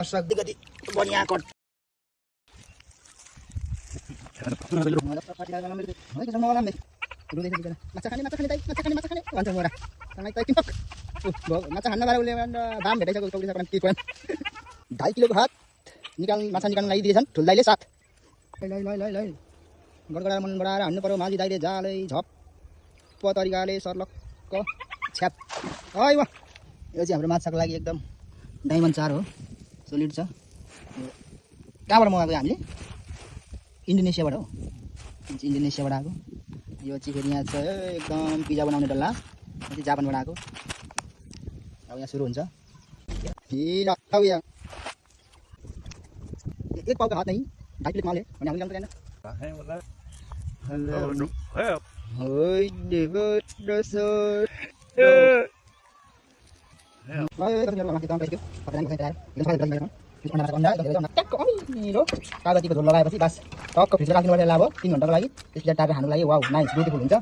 गति बनिया कट माछा खाने भन्छ मोरा माछा खान्न उसले दाम भेटाइसक्यो 2.5 किलोको हात माछा निकाल्नु लागिदिएछन् ठुल दाइले साथ गडगडा मन बढाएर हान्नु पर्यो माझी दाइले जालै झप्प तरिकाले सर्लक्क छ्याप है वा यो चाहिँ हाम्रो माछाको लागि एकदम डायमन्ड चार हो सोलिड छ कहाँबाट मगाएको हामीले इन्डोनेसियाबाट हो इन्डोनेसियाबाट आएको यो चाहिँ फेरि यहाँ छ एकदम पिज्जा बनाउने डल्ला चाहिँ जापानबाट आएको अब यहाँ सुरु हुन्छ एक पाउको हात नहीं 2.5 किलो माले भने हामीले जान्छ कागतीको झोल लगाएपछि बस टक्क फ्रिजमा राख्नु पर्छ लाभ 3 घण्टाको लागि त्यसपछि टाटा खानुको लागि वाउ नाइस ब्युटिफुल हुन्छ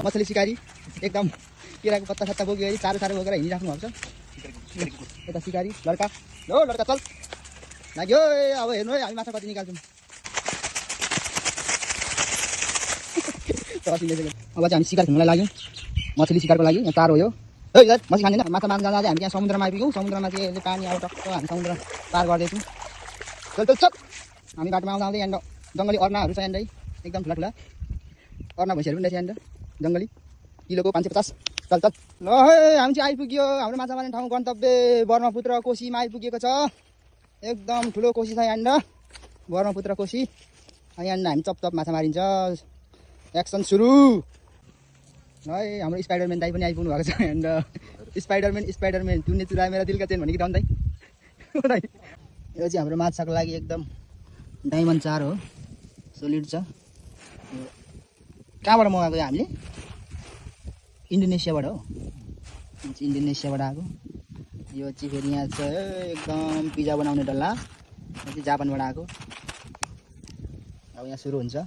मछली शिकारी एकदम केराको पत्ता सत्ता बोकेर चारो बोकेर हिँडिराख्नु भएको छ यता शिकारी लड्का लो लड्का चल लाग्यो अब हेर्नु है हामी माछा कति निकाल्छौँ अब चाहिँ हामी शिकार खेल्नुलाई लाग्यौँ मछली शिकारको लागि यहाँ चारो हो यो मछली खाँदैन माछा मार्न जाँदा हामी यहाँ समुद्रमा आइपुग्यौँ समुद्रमा चाहिँ पानी अब टक्क हामी समुद्र पार गर्दैछौँ चल हामी बाटोमा आउँदा आउँदै यहाँनिर जङ्गली अर्नाहरू छ यहाँनिर एकदम ठुला अर्ना भैँसीहरू पनि रहेछ यहाँनिर जङ्गली किलोको 550 चल ल है हामी चाहिँ आइपुग्यो हाम्रो माछा मार्ने ठाउँ गन्तव्य ब्रह्मपुत्र कोसीमा आइपुगेको छ एकदम ठुलो कोसी छ यहाँनिर ब्रह्मपुत्र कोसी यहाँनिर हामी चप माछा मारिन्छ एक्सन सुरु है हाम्रो स्पाइडरम्यान दाइ पनि आइपुग्नु भएको छ यहाँनिर स्पाइडरम्यान तुने चुरा मेरा दिलका चेन भनेको दाइ यो चाहिँ हाम्रो माछाको लागि एकदम डायमन्ड चार हो सोलिड छ कहाँबाट मगाएको हामीले इन्डोनेसियाबाट हो इन्डोनेसियाबाट आएको यो चाहिँ फेरि यहाँ छ एकदम पिज्जा बनाउने डल्ला चाहिँ जापानबाट आएको अब यहाँ सुरु हुन्छ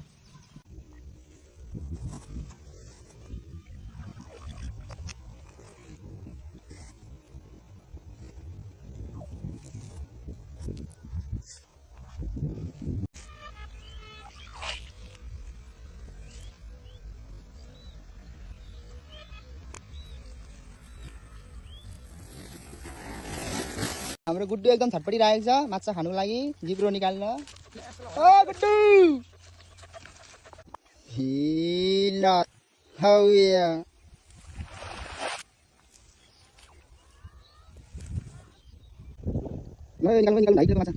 हाम्रो गुड्डु एकदम छटपटी राखेको छ माछा खानुको लागि जिब्रो निकाल्न ओ गुड्डु हिला हाउ या ल निकाल्नु 2 किलो माछा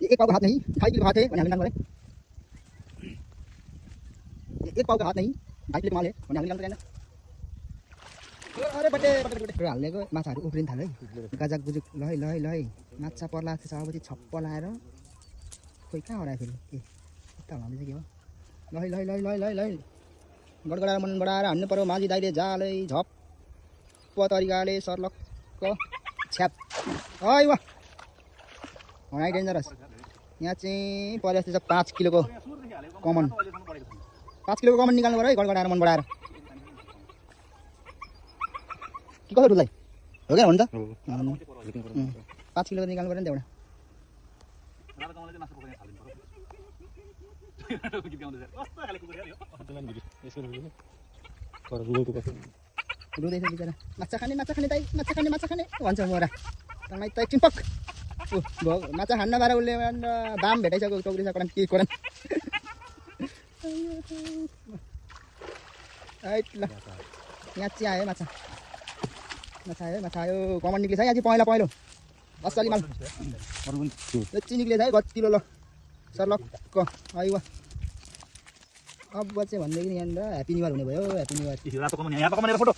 एक पाउको हात नहीं 2.5 किलो हात है भने हामीले निकाल्नु एक पाउको हात नहीं 2.5 किलो माल है भने हामीले निकाल्नु अरे बटे हाल्नेको माछाहरू उफ्रिन थाल्यो है गाजाक गुजुक ल माछा पर्ला छ अब चाहिँ छप्प लाएर खोइ कहाँ हरायो फेरि के यता हराउँदै छ के हो ल गडगडा मन बढाएर हान्नु पर्यो माझी दाइले जालै झप्प तरिकाले सर्लक्क छ्याप है वा हराइ डेन्जरस यहाँ चाहिँ परे जस्तो छ 5 किलोको कमन 5 किलोको कमन निकाल्नु पर्यो है गडगडाएर मन बढाएर कि कसो रुलाई हो क्या हुन्छ 5 किलो निकाल्नु पर्यो नि रुँदैछ बिचरा माछा खाने भन्छ मोरा तँलाई त एकछिन पक माछा खान्न बारे उसले दाम भेटाइसक्यो टोक्रिसक्यो के कोरन ल यहाँ चाहिँ आयो माछा आयो कमन निक्लेछ है यहाँ चाहिँ पहिलो असली माल चाहिँ निक्लेछ है गतिलो ल सर्लक्क है वा अब चाहिँ भन्दैखेरि यहाँनिर ह्याप्पी न्यू इयर हुने भयो ह्याप्पी न्यू इयर फोटो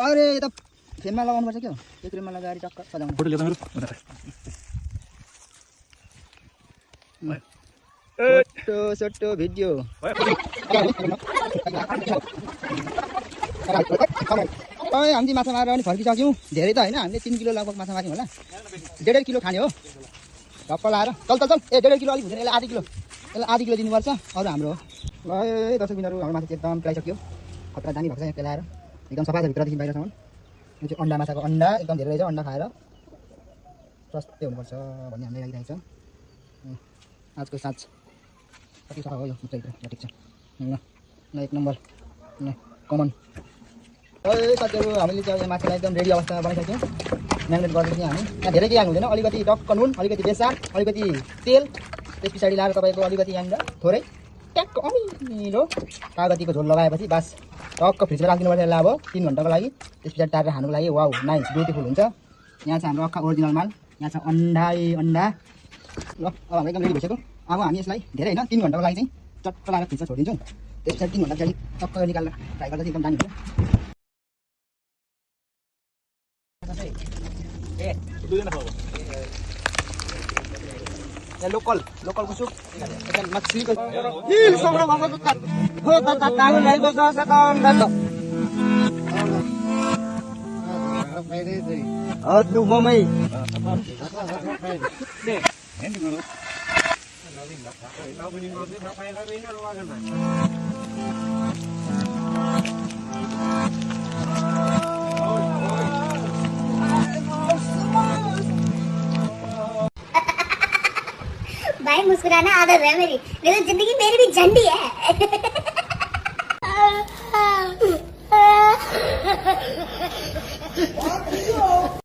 अरे यता फ्रेममा लगाउनु पर्छ क्या त्यो फ्रेममा लगाएर टक्क सजाउनु फोटो भिडियो हामी माछा मारेर पनि फर्किसक्यौँ धेरै त होइन हामीले 3 किलो लगभग माछा मार्यौँ होला 1.5 किलो खाने हो धप्प लाएर चल ए 1.5 किलो अलिक हुँदैन यसलाई आधी किलो दिनुपर्छ अरू हाम्रो ल दर्शक बिन्दुहरू हाम्रो माछा चाहिँ एकदम पेलाइसक्यो खतरा दामी भएको छ यहाँ पेलाएर एकदम सफा छ भित्रदेखि बाहिरसम्म यो चाहिँ अन्डा माछाको अन्डा एकदम धेरै रहेछ अन्डा खाएर स्वास्थ्य हुनुपर्छ भन्ने हामीलाई लागिरहेको छ। आजको साँझ कति सफा हो यो भित्रभित्र ल ठिक छ ल ल 1 नम्बर ल कमन। साथीहरू हामीले चाहिँ यो माछालाई एकदम रेडी अवस्थामा बनाइसक्यौँ। म्यारिनेट गर्दैछौँ हामी। यहाँ धेरै केही हाल्नु हुँदैन, अलिकति टक्क नुन, अलिकति बेसार, अलिकति तेल, त्यस पछाडि लाएर तपाईँको अलिकति यहाँनिर थोरै ट्याक्क अमिलो कागतीको झोल लगाएपछि बास टक्क फ्रिजमा राखिदिनु पर्छ यसलाई अब 3 घन्टाको लागि। त्यस पछाडि तारेर खानुको लागि वाउ नाइस ब्युटिफुल हुन्छ। यहाँ छ हाम्रो अक्खा ओरिजिनल माल, यहाँ छ अन्डा। ल अब हाम्रो एकदम रेडी भइसक्यो। अब हामी यसलाई धेरै होइन 3 घन्टाको लागि चाहिँ चट्ट लगाएर फ्रिजमा छोडिदिन्छौँ। त्यस पछाडि 3 घन्टा पछाडि टक्क निकालेर फ्राई गर्दा चाहिँ एकदम दामी हुन्छ। लोकल कुसुक मछलीको भाई मुस्कुराना आदत है मेरी, लेकिन जिंदगी मेरी भी झंडी है।